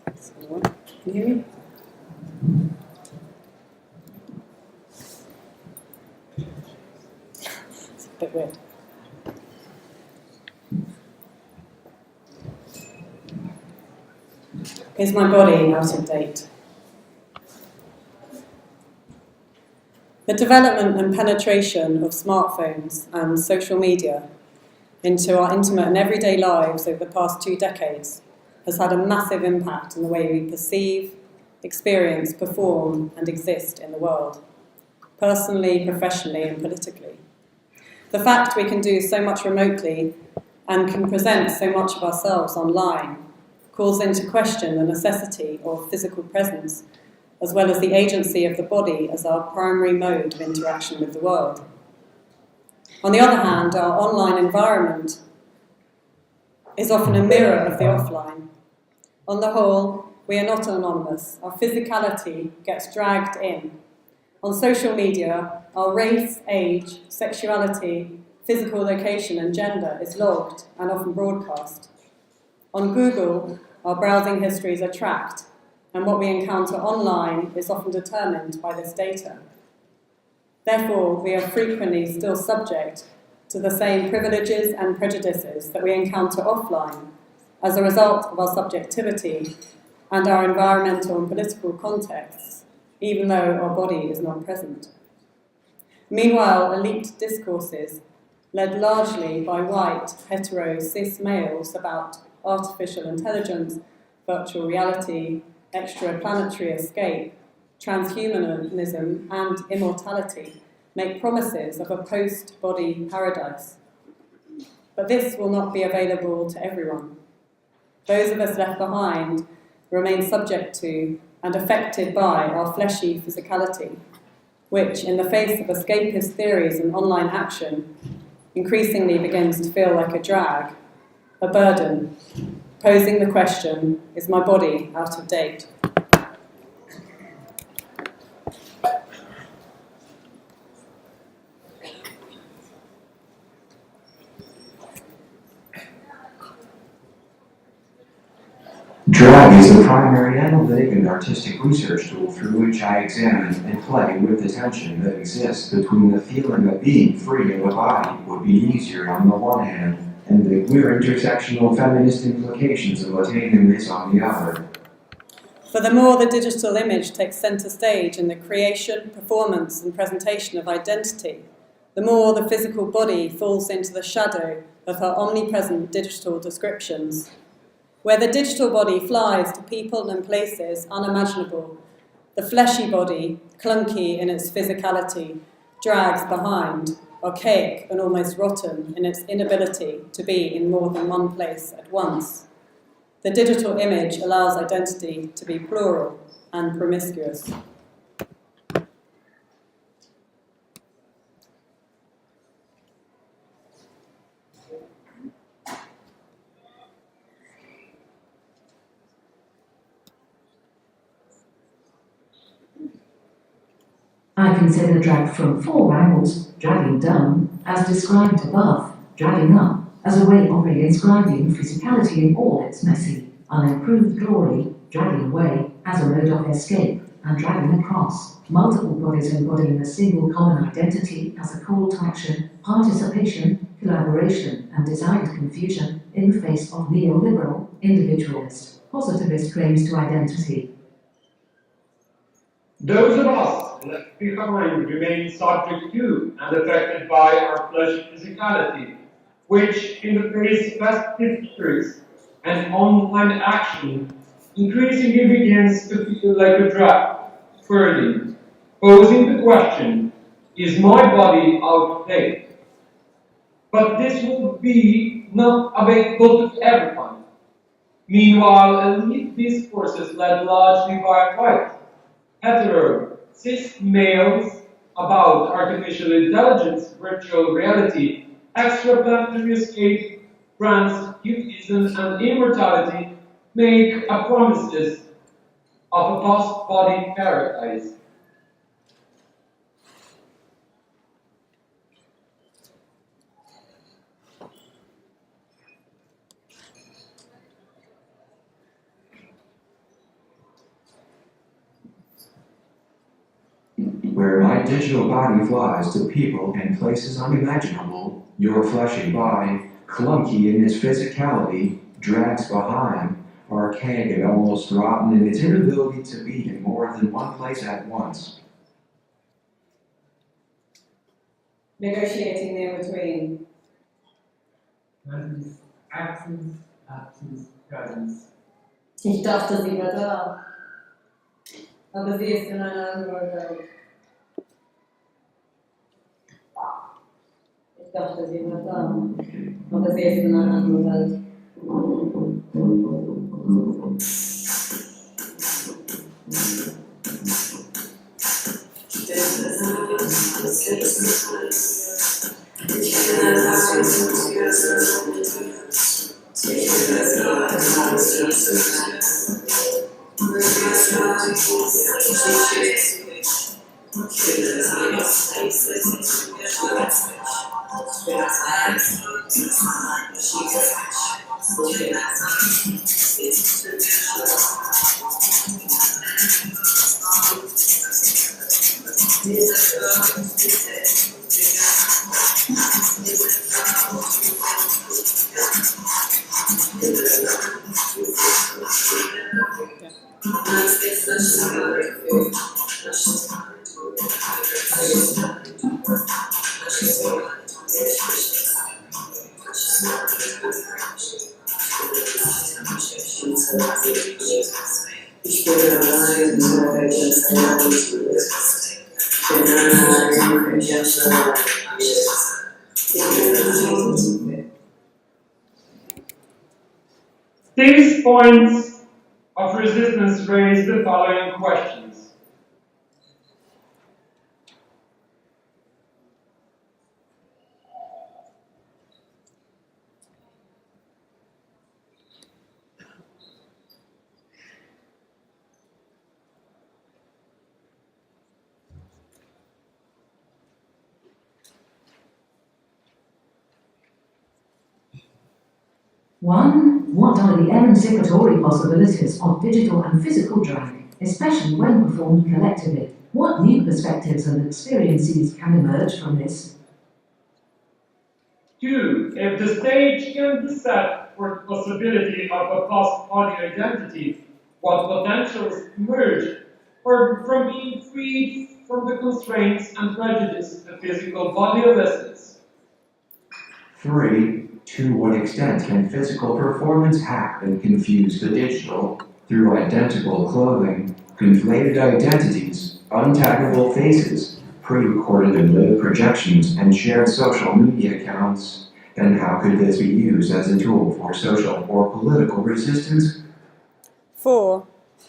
Can you hear me? It's a bit weird. Is my body out of date? The development and penetration of smartphones and social media into our intimate and everyday lives over the past 2 decades has had a massive impact on the way we perceive, experience, perform, and exist in the world, personally, professionally, and politically. The fact we can do so much remotely and can present so much of ourselves online calls into question the necessity of physical presence, as well as the agency of the body as our primary mode of interaction with the world. On the other hand, our online environment is often a mirror of the offline. On the whole, we are not anonymous. Our physicality gets dragged in. On social media, our race, age, sexuality, physical location and gender is logged and often broadcast. On Google, our browsing histories are tracked, and what we encounter online is often determined by this data. Therefore, we are frequently still subject to the same privileges and prejudices that we encounter offline as a result of our subjectivity and our environmental and political contexts, even though our body is not present. Meanwhile, elite discourses, led largely by white, hetero, cis males about artificial intelligence, virtual reality, extraplanetary escape, transhumanism, and immortality, make promises of a post-body paradise. But this will not be available to everyone. Those of us left behind remain subject to and affected by our fleshy physicality, which, in the face of escapist theories and online action, increasingly begins to feel like a drag, a burden, posing the question, is my body out of date? Drag is the primary analytic and artistic research tool through which I examine and play with the tension that exists between the feeling of being free in the body would be easier on the one hand, and the queer intersectional feminist implications of attaining this on the other. For the more the digital image takes centre stage in the creation, performance, and presentation of identity, the more the physical body falls into the shadow of her omnipresent digital descriptions. Where the digital body flies to people and places unimaginable, the fleshy body, clunky in its physicality, drags behind, archaic and almost rotten in its inability to be in more than one place at once. The digital image allows identity to be plural and promiscuous. I consider drag from 4 angles, dragging down, as described above, dragging up, as a way of reinscribing physicality in all its messy, unimproved glory, dragging away, as a mode of escape, and dragging across, multiple bodies embodying a single common identity as a call to action, participation, collaboration, and designed confusion in the face of neoliberal, individualist, positivist claims to identity. Those of us left behind remain subject to and affected by our flesh physicality, which, in the face of festive histories and online action, increasingly begins to feel like a drag, further, posing the question, is my body out of date? But this will be not available to everyone. Meanwhile, elite discourses led largely by white, hetero, cis males about artificial intelligence, virtual reality, extraplanetary escape, transhumanism, and immortality make a promises of a post-body paradise. digital body flies to people in places unimaginable, your fleshy body, clunky in its physicality, drags behind, archaic and almost rotten in its inability to be in more than one place at once. Negotiating the in-between. Presence, absence, absence, presence. Ich dachte, sie war da. Aber sie ist in einer anderen Welt. Ich dachte, sie war da. Aber sie ist in einer anderen Welt. These points of resistance raise the following questions. One, what are the emancipatory possibilities of digital and physical drag, especially when performed collectively? What new perspectives and experiences can emerge from this? 2. If the stage can be set for the possibility of a post-body identity, what potentials emerge from being freed from the constraints and prejudice the physical body elicits? 3. To what extent can physical performance hack and confuse the digital through identical clothing, conflated identities, untaggable faces, pre-recorded and live projections, and shared social media accounts? And how could this be used as a tool for social or political resistance? 4.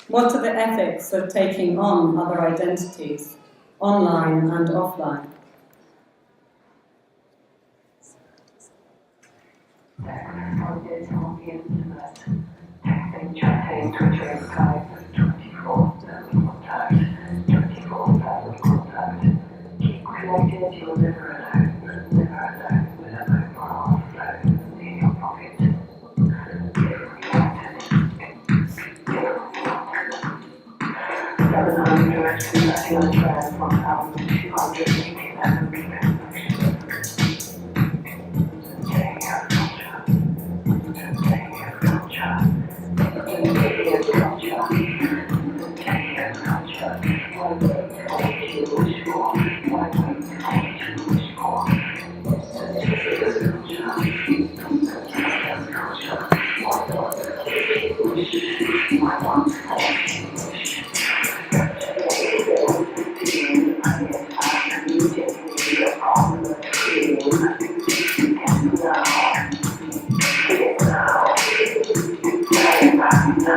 What are the ethics of taking on other identities, online and offline?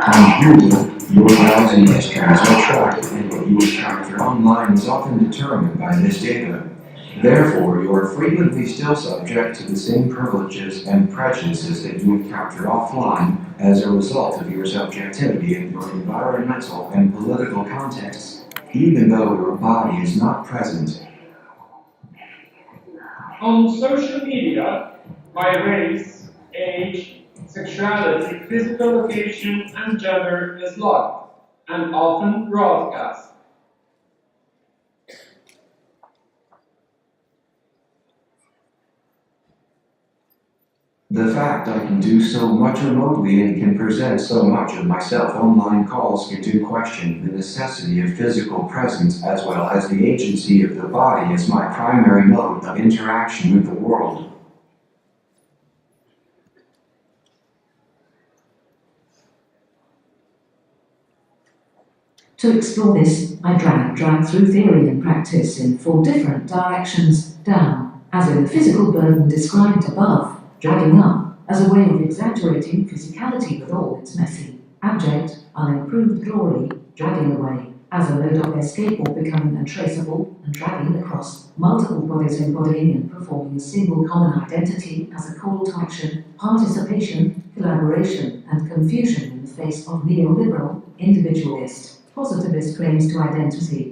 On Google, your browsing histories are tracked, and what you encounter online is often determined by this data. Therefore, you are frequently still subject to the same privileges and prejudices that you encounter offline as a result of your subjectivity in your environmental and political contexts, even though your body is not present. On social media, my race, age, sexuality, physical location, and gender is logged and often broadcast. The fact I can do so much remotely and can present so much of myself online calls into question the necessity of physical presence as well as the agency of the body as my primary mode of interaction with the world. To explore this, I drag through theory and practice in 4 different directions, down, as in the physical burden described above, dragging up, as a way of exaggerating physicality with all its messy, abject, unimproved glory, dragging away, as a mode of escape or becoming untraceable, and dragging across, multiple bodies embodying and performing a single common identity as a call to action, participation, collaboration, and confusion in the face of neoliberal, individualist, positivist claims to identity.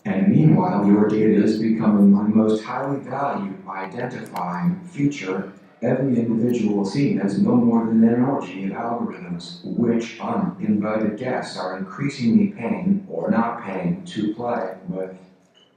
And meanwhile, your data is becoming my most highly valued identifying feature. Every individual scene is no more than an orgy of algorithms, which uninvited guests are increasingly paying or not paying to play with.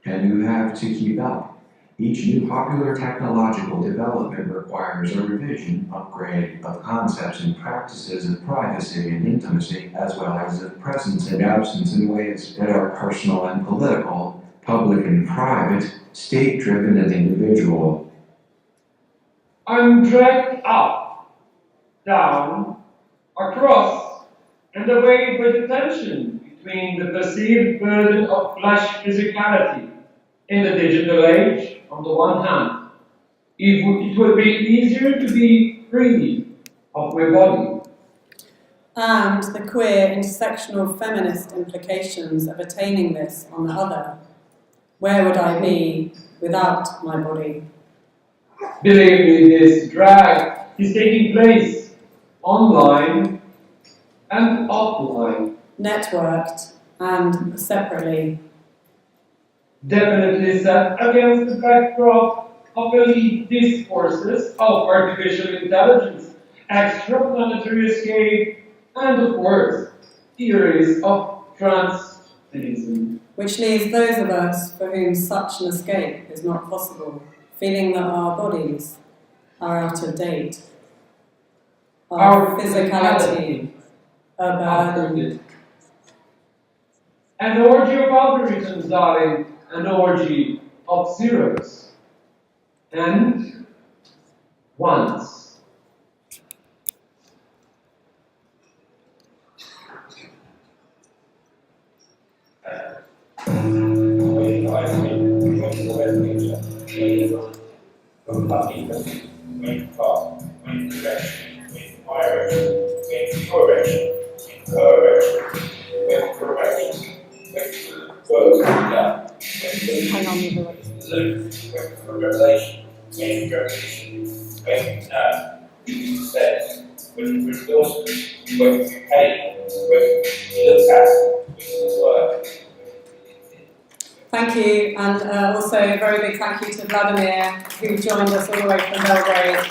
And you have to keep up. Each new popular technological development requires a revision, upgrade of concepts and practices of privacy and intimacy, as well as of presence and absence in ways that are personal and political, public and private, state-driven and individual. I'm dragged up, down, across, and away by the tension between the perceived burden of flesh physicality in the digital age, on the one hand. It would be easier to be free of my body. And the queer, intersectional feminist implications of attaining this on the other. Where would I be without my body? Believe me, this drag is taking place online and offline. Networked and separately. Definitely set against the backdrop of elite discourses of artificial intelligence, extraplanetary escape, and of course, theories of transmedialism. Which leaves those of us for whom such an escape is not possible, feeling that our bodies are out of date. Our physicality, a burden. An orgy of algorithms, darling, an orgy of zeros and ones. Hang on with the Thank you, and also a very big thank you to Vladimir, who joined us all the way from Belgrade.